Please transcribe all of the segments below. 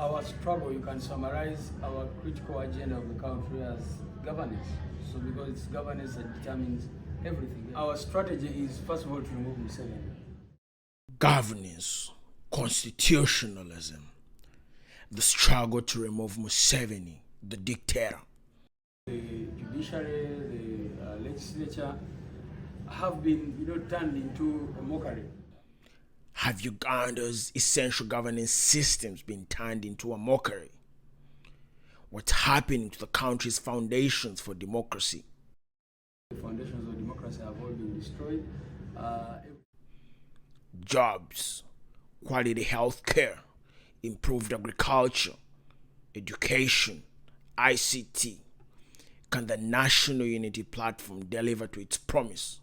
Our struggle, you can summarize our critical agenda of the country as governance. So because it's governance that determines everything. Our strategy is, first of all, to remove Museveni. Governance, constitutionalism, the struggle to remove Museveni, the dictator. The judiciary, the legislature have been, turned into a mockery. Have Uganda's essential governance systems been turned into a mockery? What's happening to the country's foundations for democracy? The foundations of democracy have all been destroyed. Jobs, quality health care, improved agriculture, education, ICT. Can the National Unity Platform deliver to its promise?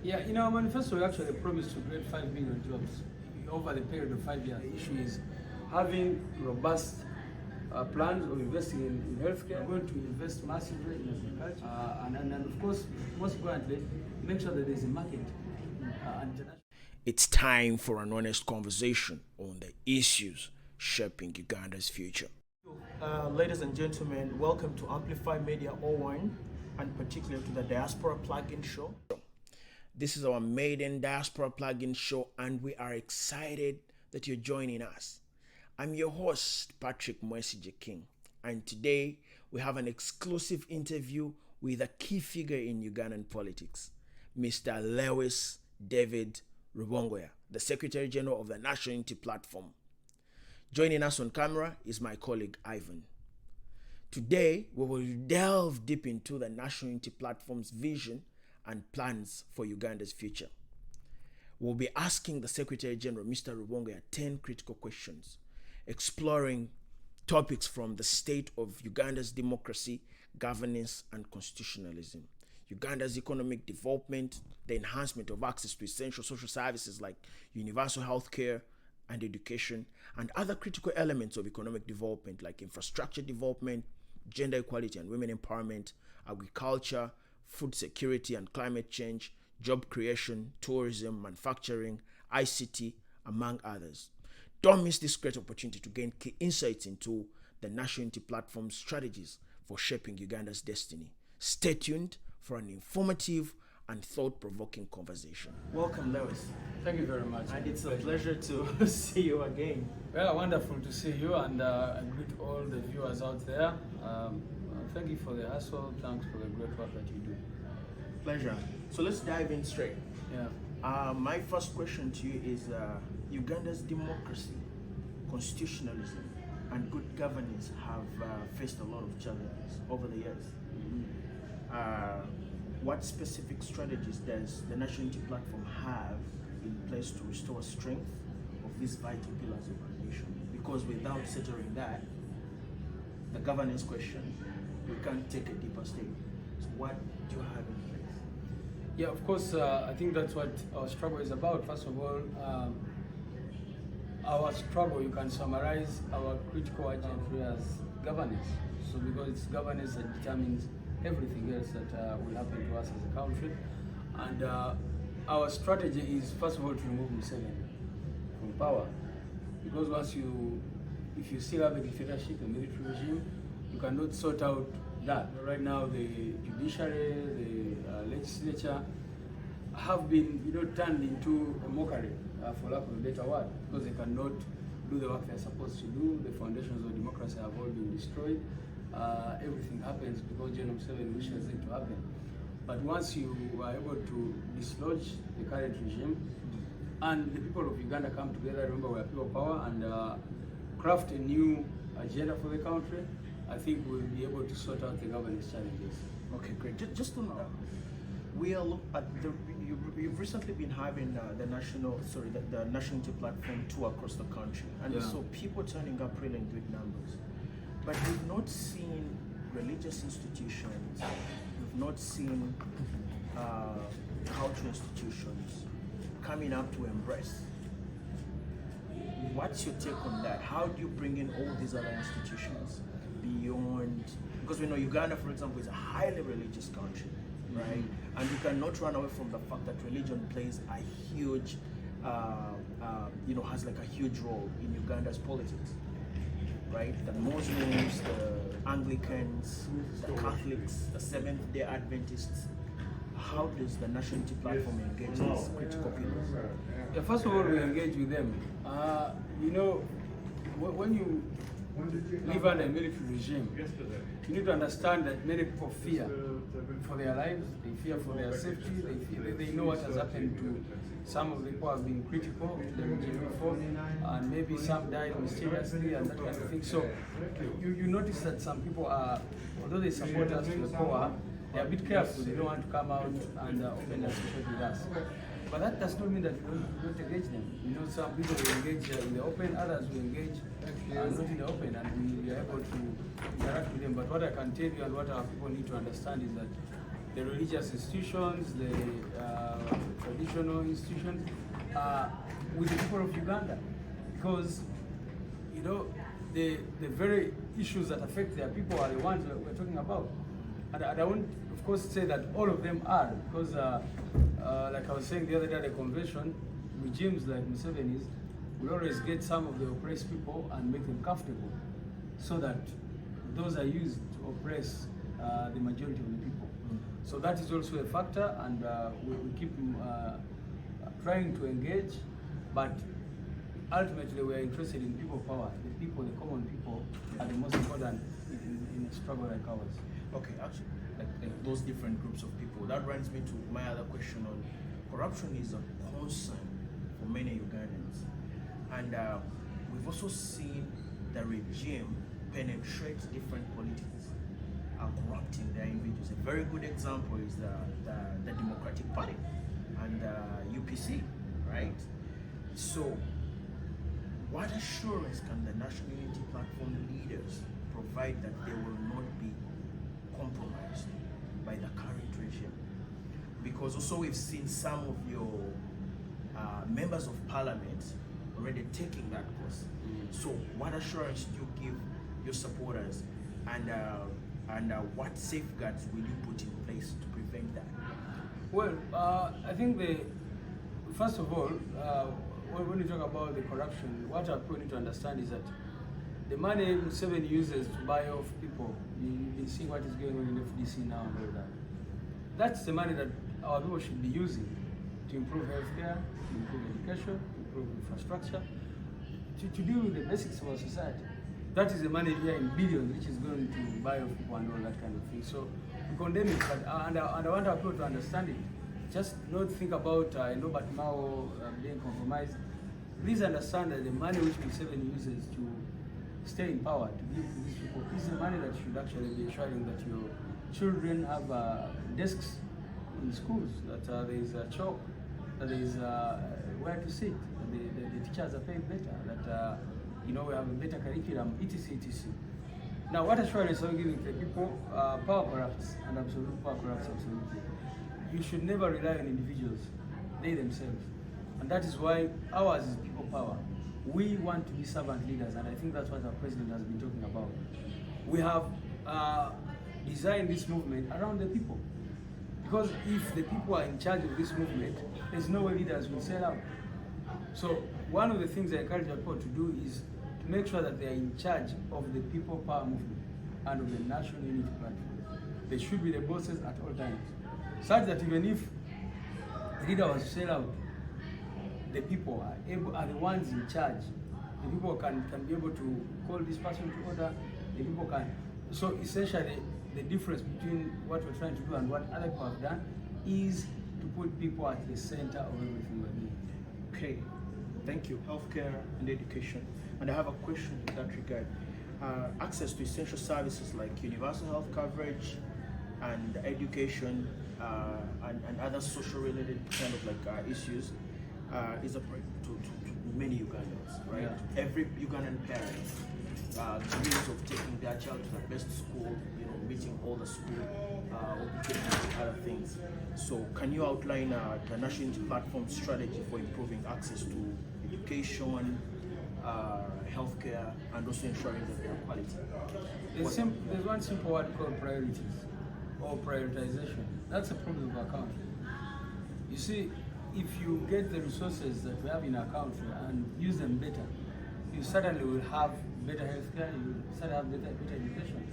Yeah, in our manifesto, we actually promised to create 5 million jobs over the period of 5 years. The issue is having robust plans of investing in healthcare. We're going to invest massively in agriculture, and of course, most importantly, make sure that there's a market. It's time for an honest conversation on the issues shaping Uganda's future. Ladies and gentlemen, welcome to Amplify Media 01, and particularly to the Diaspora Plug-in Show. This is our maiden Diaspora Plug-in Show, and we are excited that you're joining us. I'm your host, Patrick Mwesije King, and today we have an exclusive interview with a key figure in Ugandan politics, Mr. Lewis David Rubongoya, the Secretary General of the National Unity Platform. Joining us on camera is my colleague Ivan. Today, we will delve deep into the National Unity Platform's vision and plans for Uganda's future. We'll be asking the Secretary General, Mr. Rubongoya, 10 critical questions, exploring topics from the state of Uganda's democracy, governance, and constitutionalism, Uganda's economic development, the enhancement of access to essential social services like universal health care and education, and other critical elements of economic development like infrastructure development, gender equality and women empowerment, agriculture, food security and climate change, job creation, tourism, manufacturing, ICT, among others. Don't miss this great opportunity to gain key insights into the National Unity Platform's strategies for shaping Uganda's destiny. Stay tuned for an informative and thought-provoking conversation. Welcome, Lewis. Thank you very much. And it's a pleasure to see you again. Well, wonderful to see you, and I greet all the viewers out there. Thank you for the hassle. Thanks for the great work that you do. Pleasure. So let's dive in straight. Yeah. My first question to you is Uganda's democracy, constitutionalism, and good governance have faced a lot of challenges over the years. What specific strategies does the National Unity Platform have in place to restore strength of these vital pillars of our nation? Because without settling that, the governance question, we can't take a deeper step. So what do you have in place? Yeah, of course, I think that's what our struggle is about. First of all, our struggle, you can summarize our critical agenda as governance. So because it's governance that determines everything else that will happen to us as a country. And our strategy is, first of all, to remove Museveni from power. Because if you still have a dictatorship, a military regime, you cannot sort out that. Right now, the judiciary, the legislature have been, turned into a mockery, for lack of a better word, because they cannot do the work they're supposed to do. The foundations of democracy have all been destroyed. Everything happens because General Museveni wishes it to happen. But once you are able to dislodge the current regime, and the people of Uganda come together, remember we are people power, and craft a new agenda for the country, I think we'll be able to sort out the governance challenges. Okay, great. Just to know, you've recently been having the National Unity Platform tour across the country, and we saw people turning up really in good numbers. But we've not seen religious institutions, we've not seen cultural institutions coming up to embrace. What's your take on that? How do you bring in all these other institutions beyond, because we know Uganda, for example, is a highly religious country, right? And you cannot run away from the fact that religion plays a huge, has like a huge role in Uganda's politics. right? The Muslims, the Anglicans, the Catholics, the Seventh-day Adventists. How does the National Unity Platform engage these critical pillars? Yeah, first of all, we engage with them. You know, when you live under a military regime, you need to understand that many people fear for their lives, they fear for their safety, they know what has happened to some of the people who have been critical to the regime before, and maybe some died mysteriously and that kind of thing. So you notice that some people are, although they support us to the core, they're a bit careful. They don't want to come out and open their secret with us. But that does not mean that we don't engage them. You know, some people will engage in the open, others will engage not in the open, and we are able to interact with them. But what I can tell you and what our people need to understand is that the religious institutions, the traditional institutions, with the people of Uganda, because you know the very issues that affect their people are the ones that we're talking about. And I won't, of course, say that all of them are, because like I was saying the other day at the convention, regimes like Museveni's will always get some of the oppressed people and make them comfortable, so that those are used to oppress the majority of the people. So that is also a factor, and we keep trying to engage, but ultimately we are interested in people power. The people, the common people, are the most important in a struggle like ours. Okay, actually, like those different groups of people, that brings me to my other question on corruption is a concern for many Ugandans. And we've also seen the regime penetrate different politics and corrupting their individuals. A very good example is the Democratic Party and UPC, right? So, what assurance can the National Unity Platform leaders provide that they will not be compromised by the current regime? Because also we've seen some of your members of parliament already taking that course. So what assurance do you give your supporters, and what safeguards will you put in place to prevent that? Well, I think first of all, when you talk about the corruption, what our people need to understand is that the money Museveni uses to buy off people, you've been seeing what is going on in FDC now and all that. That's the money that our people should be using to improve healthcare, to improve education, to improve infrastructure, to deal with the basics of our society. That is the money here in billions, which is going to buy off people and all that kind of thing. So we condemn it, but and I want our people to understand it. Just not think about Robert Mao being compromised. Please understand that the money which Museveni uses to stay in power, to give to these people, is the money that should actually be ensuring that your children have desks in schools, that there is a chalk, that there is where to sit, that the teachers are paid better, that we have a better curriculum, etc. etc. Now, what assurance are we giving to the people? Power corrupts, and absolute power corrupts absolutely. You should never rely on individuals, they themselves. And that is why ours is people power. We want to be servant leaders, and I think that's what our president has been talking about. We have designed this movement around the people. Because if the people are in charge of this movement, there's no way leaders will sell out. So one of the things I encourage our people to do is to make sure that they are in charge of the people power movement and of the National Unity Platform. They should be the bosses at all times, such that even if the leader was to sell out, the people are the ones in charge. The people can be able to call this person to order. The people can. So essentially, the difference between what we're trying to do and what other people have done is to put people at the center of everything we're doing. Okay, thank you. Healthcare and education. And I have a question in that regard. Access to essential services like universal health coverage and education and other social-related kind of like issues is a priority to many Ugandans, right? Yeah. Every Ugandan parent dreams of taking their child to the best school, meeting all the school obligations and other things. So can you outline the National Unity Platform strategy for improving access to education, healthcare, and also ensuring that they are quality? There's one simple word called priorities or prioritization. That's a problem of our country. You see, if you get the resources that we have in our country and use them better, you certainly will have better healthcare, you start to have better education.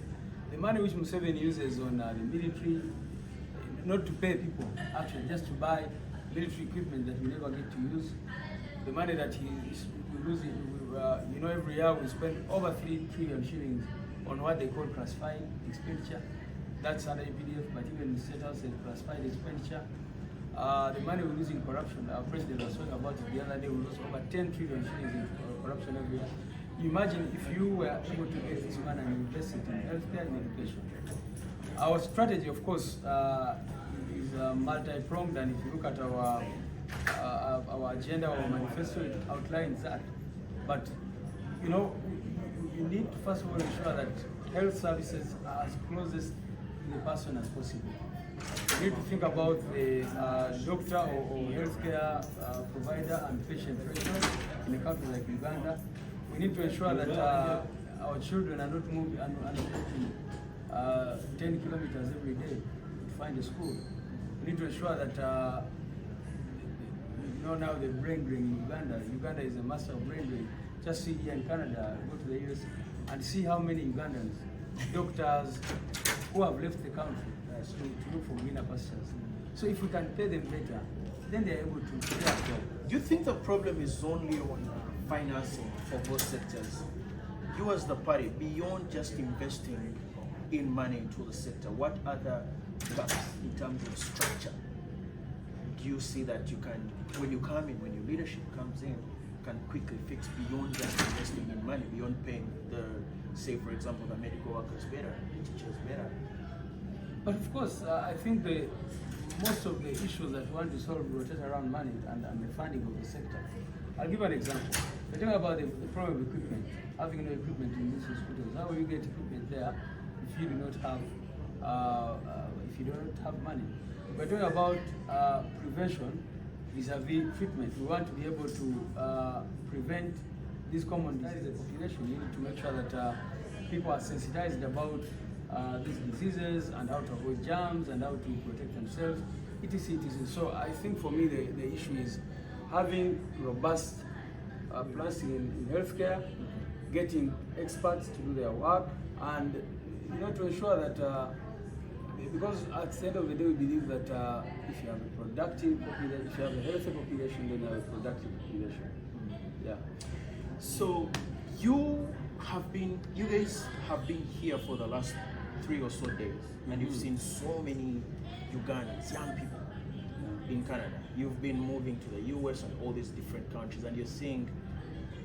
The money which Museveni uses on the military, not to pay people, actually just to buy military equipment that we never get to use. The money that we lose, every year we spend over 3 trillion shillings on what they call classified expenditure. That's under EPDF, but even the State House says classified expenditure. The money we lose in corruption, our president was talking about it the other day, we lose over 10 trillion shillings in corruption every year. Imagine if you were able to get this money and invest it in healthcare and education. Our strategy, of course, is multi-pronged, and if you look at our agenda, our manifesto, it outlines that. But you need to first of all ensure that health services are as closest to the person as possible. You need to think about the doctor or healthcare provider and patient ratio in a country like Uganda. We need to ensure that our children are not moving 10 kilometers every day to find a school. We need to ensure that now the brain drain in Uganda. Uganda is a master of brain drain. Just see here in Canada, go to the US and see how many Ugandans, doctors who have left the country to look for greener pastures. So if we can pay them better, then they're able to pay our job. Do you think the problem is only on financing for both sectors? You as the party, beyond just investing in money into the sector, what other gaps in terms of structure do you see that you can, when you come in, when your leadership comes in, can quickly fix beyond just investing in money, beyond paying the, say for example, the medical workers better, the teachers better? But of course, I think most of the issues that we want to solve rotate around money and the funding of the sector. I'll give an example. We're talking about the problem of equipment, having no equipment in these hospitals. How will you get equipment there if you do not have money? We're talking about prevention vis-a-vis treatment. We want to be able to prevent these common diseases in the population. We need to make sure that people are sensitized about these diseases and how to avoid germs and how to protect themselves, etc. etc. So I think for me the issue is having robust plans in healthcare, getting experts to do their work, and to ensure that because at the end of the day we believe that if you have a productive population, if you have a healthy population, then you have a productive population. Yeah. So you guys have been here for the last 3 or so days, and you've seen so many Ugandans, young people in Canada. You've been moving to the US and all these different countries, and you're seeing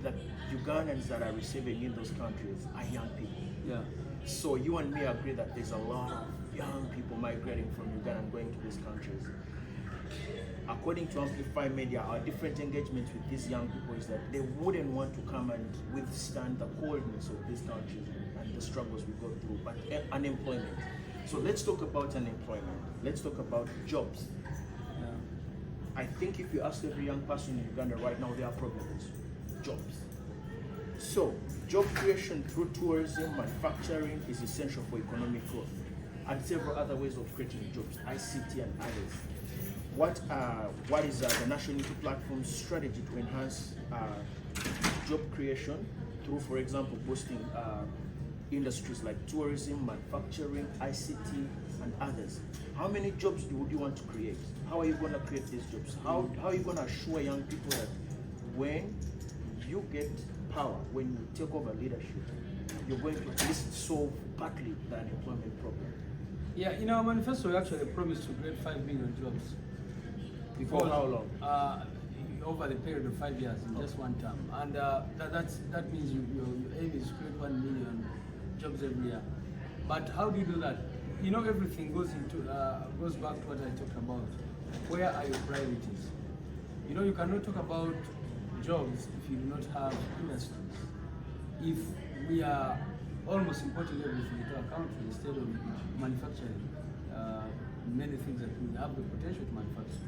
that Ugandans that are receiving in those countries are young people. Yeah. So you and me agree that there's a lot of young people migrating from Uganda and going to these countries. According to Amplify Media, our different engagements with these young people is that they wouldn't want to come and withstand the coldness of these countries and the struggles we go through, but unemployment. So let's talk about unemployment. Let's talk about jobs. Yeah. I think if you ask every young person in Uganda right now, their problem is jobs. So job creation through tourism, manufacturing is essential for economic growth, and several other ways of creating jobs, ICT and others. What is the National Unity Platform's strategy to enhance job creation through, for example, boosting industries like tourism, manufacturing, ICT, and others? How many jobs would you want to create? How are you going to create these jobs? How are you going to assure young people that when you get power, when you take over leadership, you're going to at least solve partly the unemployment problem? Yeah, in our manifesto, we actually promised to create 5 million jobs. For how long? Over the period of 5 years, in just one term. And that means your aim is to create 1 million jobs every year. But how do you do that? Everything goes back to what I talked about. Where are your priorities? You cannot talk about jobs if you do not have industries. If we are almost importing everything into our country instead of manufacturing many things that we have the potential to manufacture.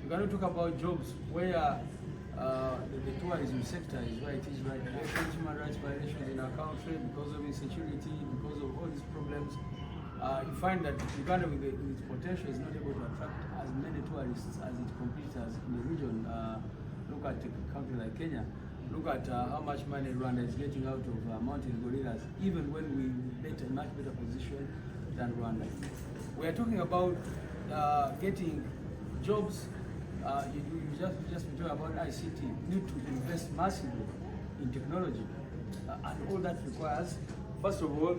We cannot talk about jobs where the tourism sector is where it is right now. There's human rights violations in our country because of insecurity, because of all these problems. You find that Uganda with its potential is not able to attract as many tourists as its competitors in the region. Look at a country like Kenya. Look at how much money Rwanda is getting out of mountain gorillas, even when we bet a much better position than Rwanda. We are talking about getting jobs. You just talk about ICT. You need to invest massively in technology, and all that requires, first of all,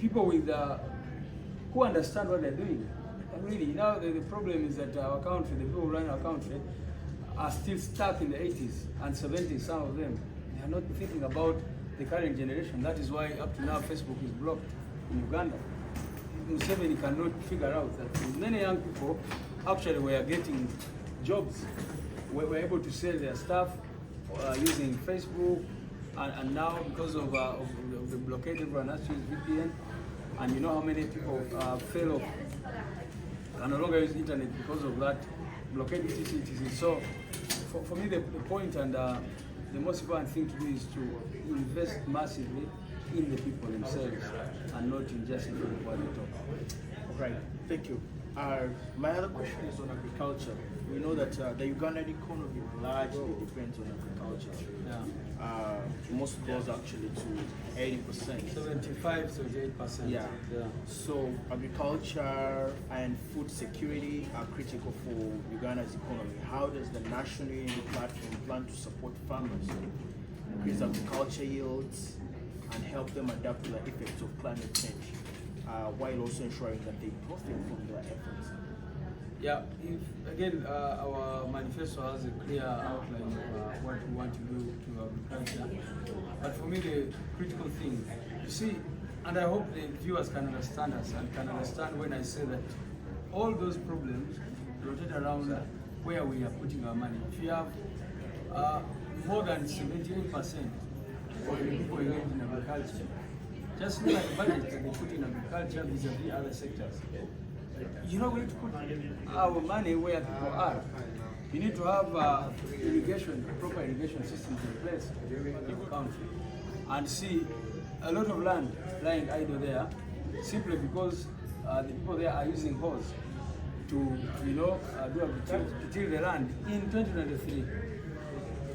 people with who understand what they're doing. And really, now the problem is that our country, the people who run our country, are still stuck in the 80s and 70s. Some of them, they are not thinking about the current generation. That is why up to now Facebook is blocked in Uganda. Museveni cannot figure out that many young people actually were getting jobs, were able to sell their stuff using Facebook, and now because of the blockade, everyone has to use VPN, and you know how many people fell off and no longer use internet because of that blockade, etc. So for me, the point and the most important thing to do is to invest massively in the people themselves and not in just in what they talk. Right, thank you. My other question is on agriculture. We know that the Ugandan economy largely depends on agriculture. Yeah. Most goes actually to 80%. 75 to 8%. Yeah. So agriculture and food security are critical for Uganda's economy. How does the national unity platform plan to support farmers, increase agriculture yields, and help them adapt to the effects of climate change, while also ensuring that they profit from their efforts? Yeah, again, our manifesto has a clear outline of what we want to do to agriculture. But for me, the critical thing, you see, and I hope the viewers can understand us and can understand when I say that all those problems rotate around where we are putting our money. If you have more than 78% of the people engaged in agriculture, just look at the budget that they put in agriculture vis-a-vis other sectors. You know, we need to put our money where people are. You need to have irrigation, proper irrigation systems in place in the country. And see a lot of land lying idle there simply because the people there are using hose to, do agriculture, to till the land in 2023.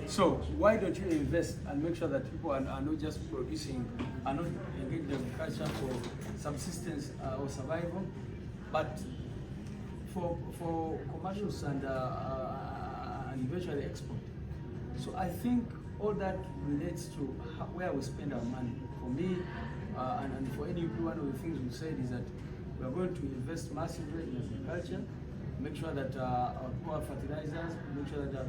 So why don't you invest and make sure that people are not just producing, are not engaged in agriculture for subsistence or survival, but for commercials and eventually export. So I think all that relates to where we spend our money. For me, and for any one of the things we said is that we are going to invest massively in agriculture, make sure that our people have fertilizers, make sure that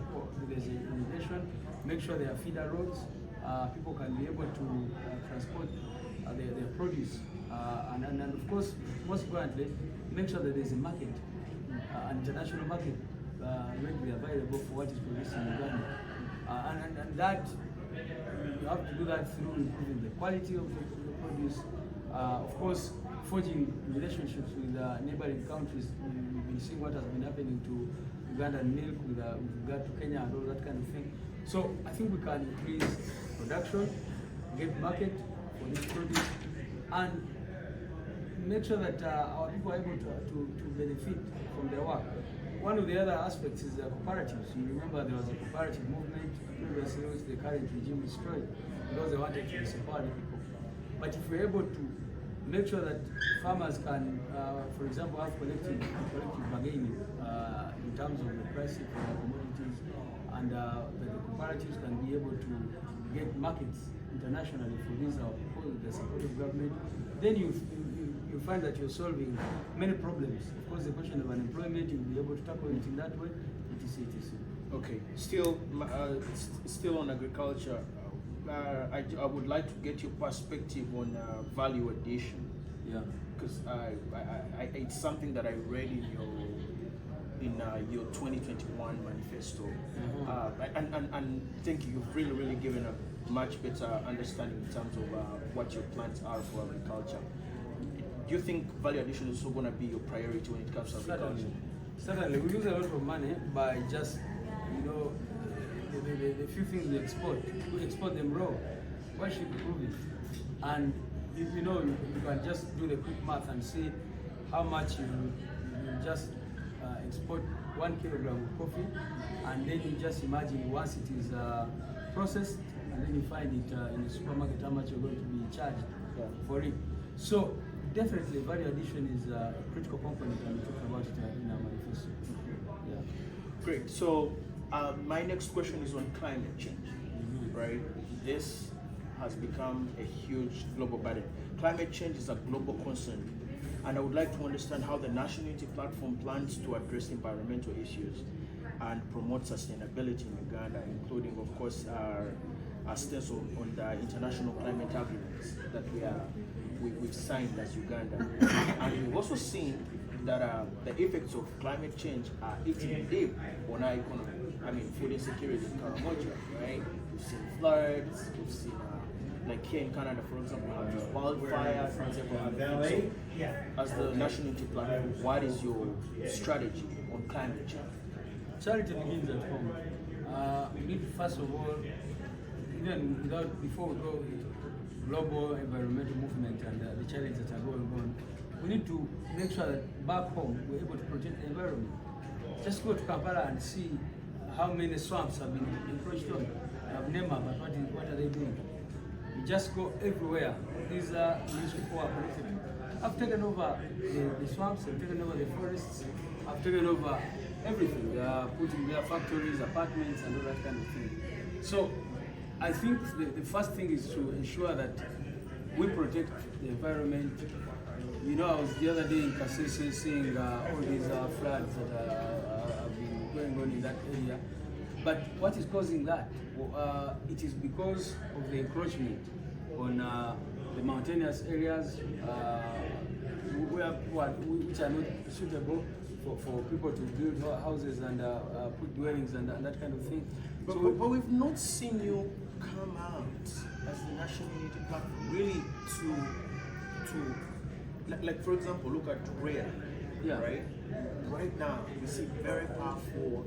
there's irrigation, make sure there are feeder roads, people can be able to transport their produce, and of course, most importantly, make sure that there's a market, an international market readily available for what is produced in Uganda. And that, you have to do that through improving the quality of the produce. Of course, forging relationships with neighboring countries. We've been seeing what has been happening to Ugandan milk with regard to Kenya and all that kind of thing. So I think we can increase production, get market for this produce, and make sure that our people are able to benefit from their work. One of the other aspects is the cooperatives. You remember there was a cooperative movement previously which the current regime destroyed because they wanted to support the people. But if we're able to make sure that farmers can, for example, have collective bargaining in terms of the pricing for the commodities, and that the cooperatives can be able to get markets internationally for these people with the support of government, then you find that you're solving many problems. Of course, the question of unemployment, you'll be able to tackle it in that way, etc. Okay, still on agriculture, I would like to get your perspective on value addition. Yeah. Because it's something that I read in your 2021 manifesto, and I think you've really given a much better understanding in terms of what your plans are for agriculture. Do you think value addition is also going to be your priority when it comes to agriculture? Certainly, we use a lot of money by just, the few things we export them raw. Why should we prove it? And you can just do the quick math and see how much you just export 1 kilogram of coffee, and then you just imagine once it is processed, and then you find it in the supermarket how much you're going to be charged for it. So definitely value addition is a critical component, and we talk about it in our manifesto. Yeah. Great. So my next question is on climate change, right? This has become a huge global burden. Climate change is a global concern, and I would like to understand how the National Unity Platform plans to address environmental issues and promote sustainability in Uganda, including, of course, our stance on the international climate agreements that we've signed as Uganda. And we've also seen that the effects of climate change are eating deep on our economy. I mean, food insecurity in Karamoja, right? We've seen floods, we've seen, like here in Canada, for example, wildfires, for example. So, as the National Unity Platform, what is your strategy on climate change? Charity begins at home. We need, first of all, even before we go global environmental movement and the challenges that are going on, we need to make sure that back home we're able to protect the environment. Just go to Kampala and see how many swamps have been encroached on. I've never, but what are they doing? You just go everywhere. These people are connected. I've taken over the swamps, I've taken over the forests, I've taken over everything. They are putting their factories, apartments, and all that kind of thing. So I think the first thing is to ensure that we protect the environment. You know, I was the other day in Kasese seeing all these floods that have been going on in that area. But what is causing that? It is because of the encroachment on the mountainous areas which are not suitable for people to build houses and put dwellings and that kind of thing. But we've not seen you come out as the National Unity Platform really to like for example, look at rail. Yeah. Right? Right now, we see very powerful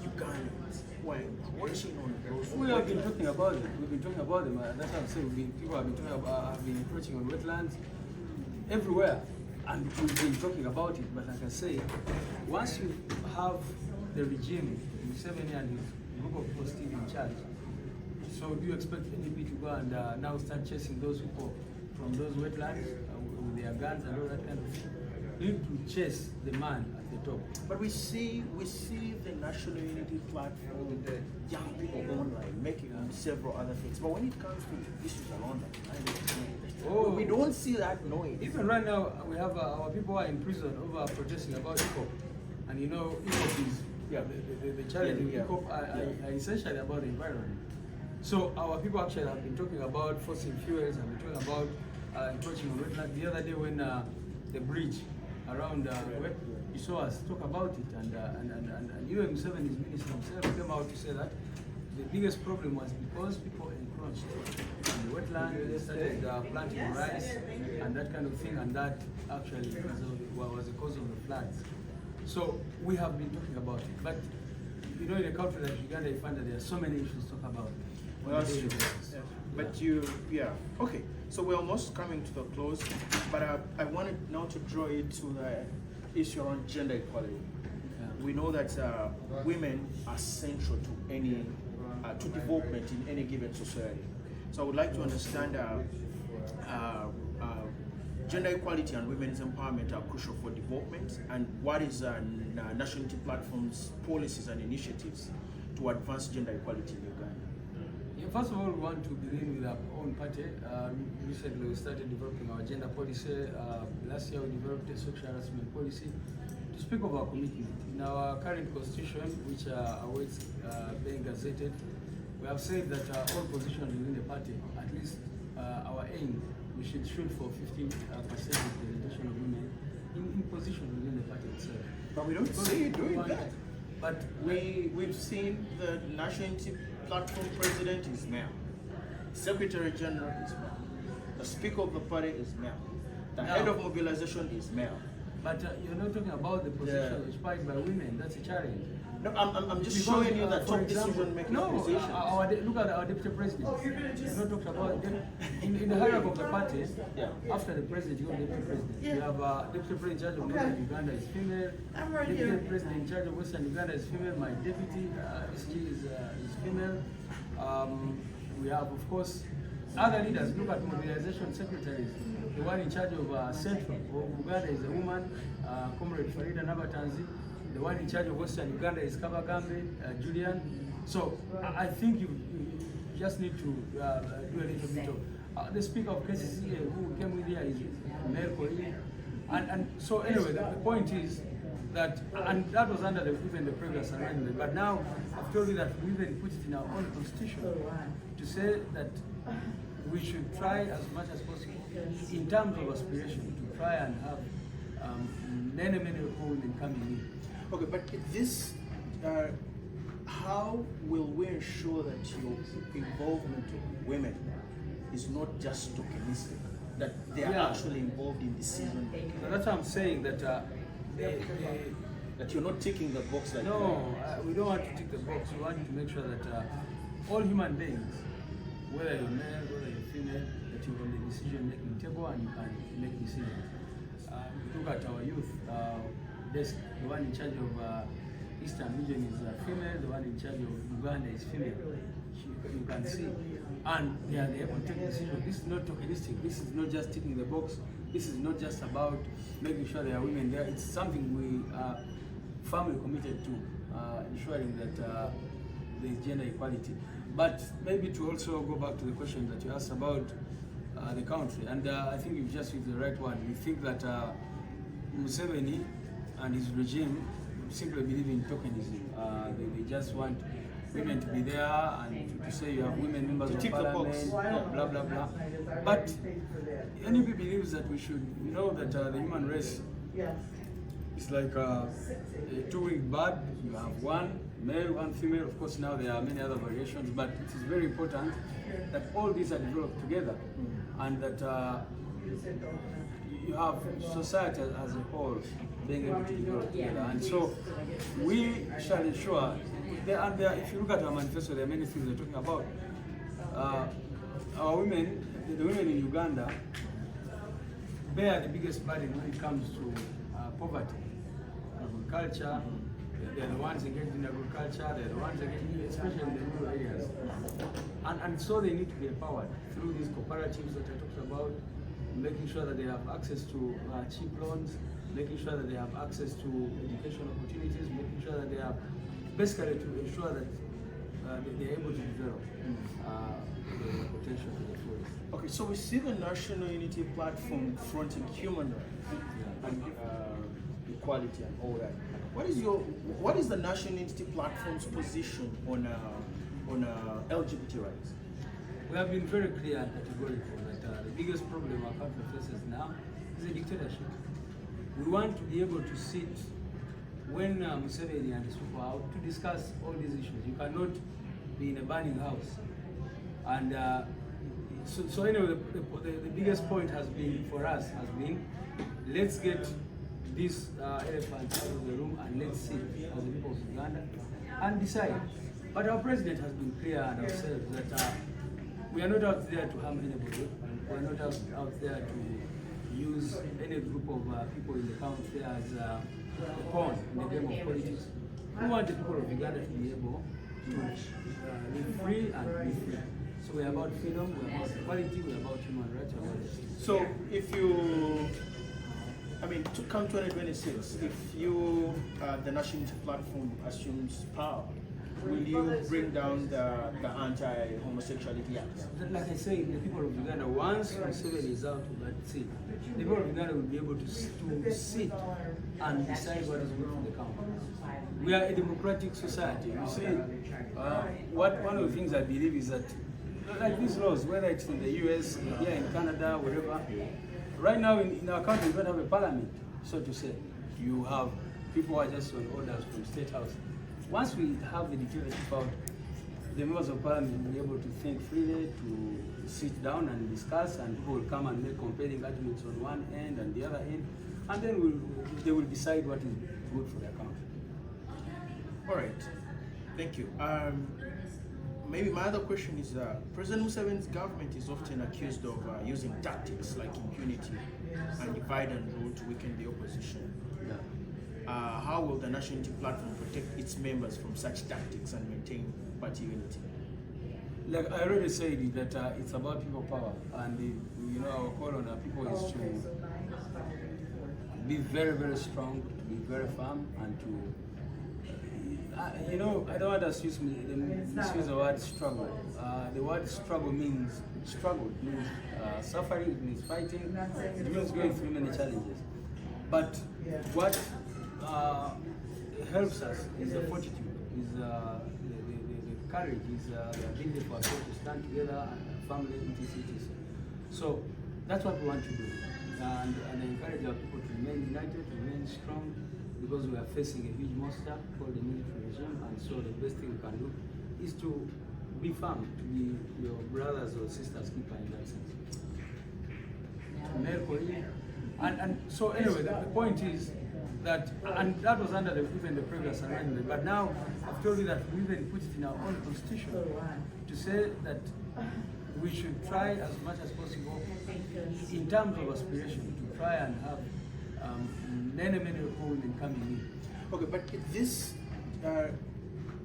Ugandans who are encroaching on those. We have been talking about it. We've been talking about them. That's what I'm saying. People have been talking about, have been encroaching on wetlands everywhere, and we've been talking about it. But like I say, once you have the regime, Museveni and his group of people still in charge, so do you expect NEP to go and now start chasing those people from those wetlands with their guns and all that kind of thing? You need to chase the man at the top. But we see the National Unity Platform, the young people online making several other things. But when it comes to issues around that, we don't see that noise. Even right now, we have our people are in prison over protesting about hip hop, and you know hip hop is the challenge. Hip hop are essentially about the environment. So our people actually have been talking about fossil fuels, and we're talking about encroaching on wetlands. The other day when the bridge around you saw us talk about it, and Museveni's minister himself came out to say that the biggest problem was because people encroached on the wetland, they started planting rice and that kind of thing, and that actually was the cause of the floods. So we have been talking about it, but you know, in a country like Uganda, you find that there are so many issues to talk about. Well, that's true. Yeah. But okay. So we're almost coming to the close, but I wanted now to draw you to the issue around gender equality. We know that women are central to any to development in any given society. So I would like to understand gender equality and women's empowerment are crucial for development, and what is National Unity Platform's policies and initiatives to advance gender equality in Uganda? First of all, we want to begin with our own party. Recently, we started developing our gender policy. Last year, we developed a sexual harassment policy to speak of our commitment. In our current constitution, which awaits being gazetted, we have said that all positions within the party, at least our aim, we should shoot for 15% representation of women in positions within the party itself. But we don't see you doing that. But we've seen the National Unity Platform president is male, Secretary General is male, the Speaker of the party is male, the head of mobilization is male. But you're not talking about the position occupied by women. That's a challenge. No, I'm just showing you that top decision-making positions. Look at our deputy president. We've not talked about in the hierarchy of the party. Yeah. After the president, you have deputy president. You have deputy president in charge of Northern Uganda is female. Deputy president in charge of Western Uganda is female. My deputy SG is female. We have, of course, other leaders. Look at mobilization secretaries. The one in charge of Central of Uganda is a woman, Comrade Farida Nabatanzi. The one in charge of Western Uganda is Kabagambe, Julian. So I think you just need to do a little bit of... the speaker of KCCA who came with here is Mel Koyi. And so anyway, the point is that, and that was under even the previous arrangement, but now I've told you that we even put it in our own constitution to say that we should try as much as possible in terms of aspiration to try and have many women coming in. Okay, but this, how will we ensure that your involvement of women is not just tokenistic, that they are actually involved in decision making? So that's what I'm saying, that that you're not ticking the box like no, we don't want to tick the box. We want to make sure that all human beings, whether you're male, whether you're female, that you're on the decision making table and you can make decisions. Look at our youth. Desk, the one in charge of Eastern region is female, the one in charge of Uganda is female. You can see. And they are able to take decisions. This is not tokenistic. This is not just ticking the box. This is not just about making sure there are women there. It's something we are firmly committed to, ensuring that there is gender equality. But maybe to also go back to the question that you asked about the country, and I think you've just used the right one. We think that Museveni and his regime simply believe in tokenism. They just want women to be there and to say you have women members of parliament, blah blah blah. But NUP believes that we should know that the human race is like a two-winged bird. You have one male, one female. Of course, now there are many other variations, but it is very important that all these are developed together, and that you have society as a whole being able to develop together. And so we shall ensure, if you look at our manifesto, there are many things we're talking about. Our women, the women in Uganda, bear the biggest burden when it comes to poverty, agriculture. They're the ones engaged in agriculture, they're the ones engaged, especially in the rural areas. And so they need to be empowered through these cooperatives that I talked about, making sure that they have access to cheap loans, making sure that they have access to education opportunities, making sure that they have, basically to ensure that they're able to develop the potential to the fullest. Okay, so we see the National Unity Platform fronting human rights and equality and all that. What is the National Unity Platform's position on LGBT rights? We have been very clear and categorical that the biggest problem our country faces now is a dictatorship. We want to be able to sit when Museveni and his people are out to discuss all these issues. You cannot be in a burning house. And so anyway, the biggest point has been, for us, has been, let's get this elephant out of the room and let's sit as the people of Uganda and decide. But our president has been clear and ourselves that we are not out there to harm anybody. We are not out there to use any group of people in the country as a pawn in the game of politics. We want the people of Uganda to be able to live free and be free. So we're about freedom, we're about equality, we're about human rights, we're about justice. So if you, to come 2026, if you, the National Unity Platform assumes power, will you bring down the anti-homosexuality act? Like I say, the people of Uganda, once Museveni is out of that seat, the people of Uganda will be able to sit and decide what is good for the country. We are a democratic society. You see, one of the things I believe is that, like these laws, whether it's in the US, here in Canada, wherever, right now in our country, we don't have a parliament, so to say. You have people who are just on orders from State House. Once we have the dictatorship out, the members of parliament will be able to think freely, to sit down and discuss, and people will come and make compelling arguments on one end and the other end, and then they will decide what is good for their country. All right. Thank you. Maybe my other question is, President Museveni's government is often accused of using tactics like impunity and divide and rule to weaken the opposition. Yeah. How will the National Unity Platform protect its members from such tactics and maintain party unity? Like I already said, that it's about people power, and our call on our people is to be very, very strong, to be very firm, and to I don't want us to misuse the word struggle. The word struggle means struggle. It means suffering. It means fighting. It means going through many challenges. But what helps us is the fortitude, is the courage, is the ability for us to stand together, family, etc. So that's what we want to do, and I encourage our people to remain united, to remain strong, because we are facing a huge monster called the military regime, and so the best thing we can do is to be firm, to be your brothers or sisters keeper in that sense. And so anyway, the point is that, and that was under even the previous amendment, but now I've told you that we even put it in our own constitution to say that we should try as much as possible in terms of aspiration to try and have many women coming in. Okay, but this,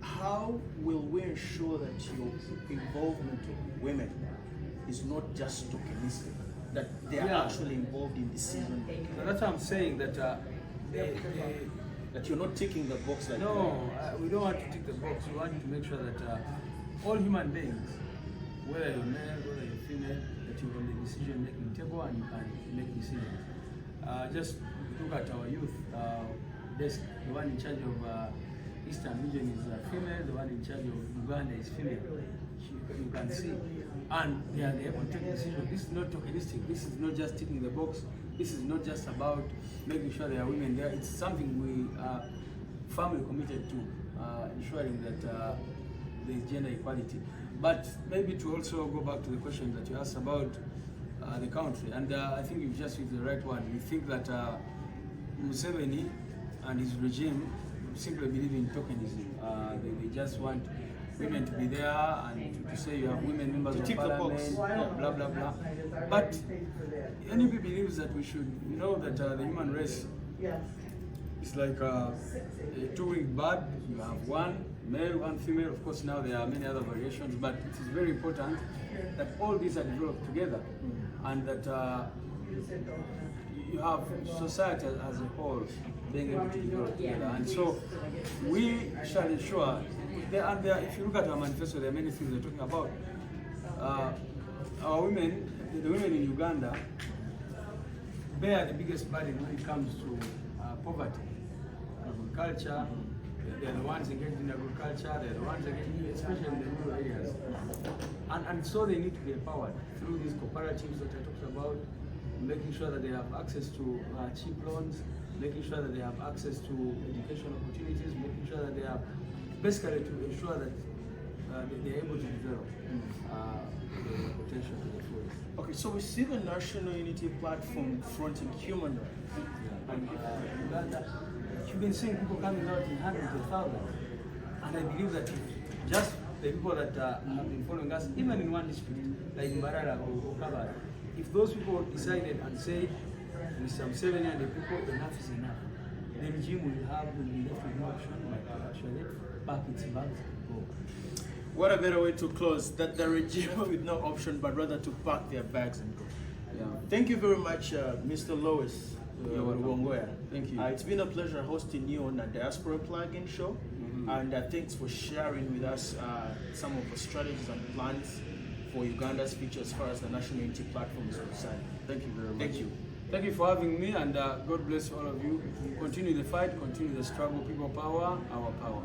how will we ensure that your involvement of women is not just tokenistic, that they are actually involved in decision making? So that's what I'm saying, that that you're not ticking the box like we don't want to tick the box. We want to make sure that all human beings, whether you're male, whether you're female, that you're on the decision making table and you can make decisions. Just look at our youth desk. The one in charge of Eastern region is female, the one in charge of Uganda is female. You can see. And they are able to take decisions. This is not tokenistic. This is not just ticking the box. This is not just about making sure there are women there. It's something we are firmly committed to, ensuring that there is gender equality. But maybe to also go back to the question that you asked about the country, and I think you've just used the right one. We think that Museveni and his regime simply believe in tokenism. They just want women to be there and to say you have women members of parliament, blah blah blah. But NUP believes that we should know that the human race is like a two-winged bird. You have one male, one female. Of course, now there are many other variations, but it is very important that all these are developed together, and that you have society as a whole being able to develop together. And so we shall ensure, if you look at our manifesto, there are many things we're talking about. Our women, the women in Uganda, bear the biggest burden when it comes to poverty, agriculture. They're the ones engaged in agriculture, they're the ones engaged, especially in the rural areas. And so they need to be empowered through these cooperatives that I talked about, making sure that they have access to cheap loans, making sure that they have access to education opportunities, making sure that they have, basically to ensure that they're able to develop the potential to the fullest. Okay, so we see the National Unity Platform fronting human rights. And Uganda, you've been seeing people coming out in hundreds of thousands. And I believe that just the people that have been following us, even in one district, like Mbarara or Kabara, if those people decided and said, Mr. Museveni and the people, enough is enough, the regime will be left with no option but to actually pack its bags and go. What a better way to close, that the regime with no option but rather to pack their bags and go. Yeah. Thank you very much, Mr. Lois Rubongoya. Thank you. It's been a pleasure hosting you on the Diaspora Plugin Show. And thanks for sharing with us some of the strategies and plans for Uganda's future as far as the National Unity Platform is concerned. Thank you very much. Thank you. Thank you for having me, and God bless all of you. Continue the fight, continue the struggle. People power, our power.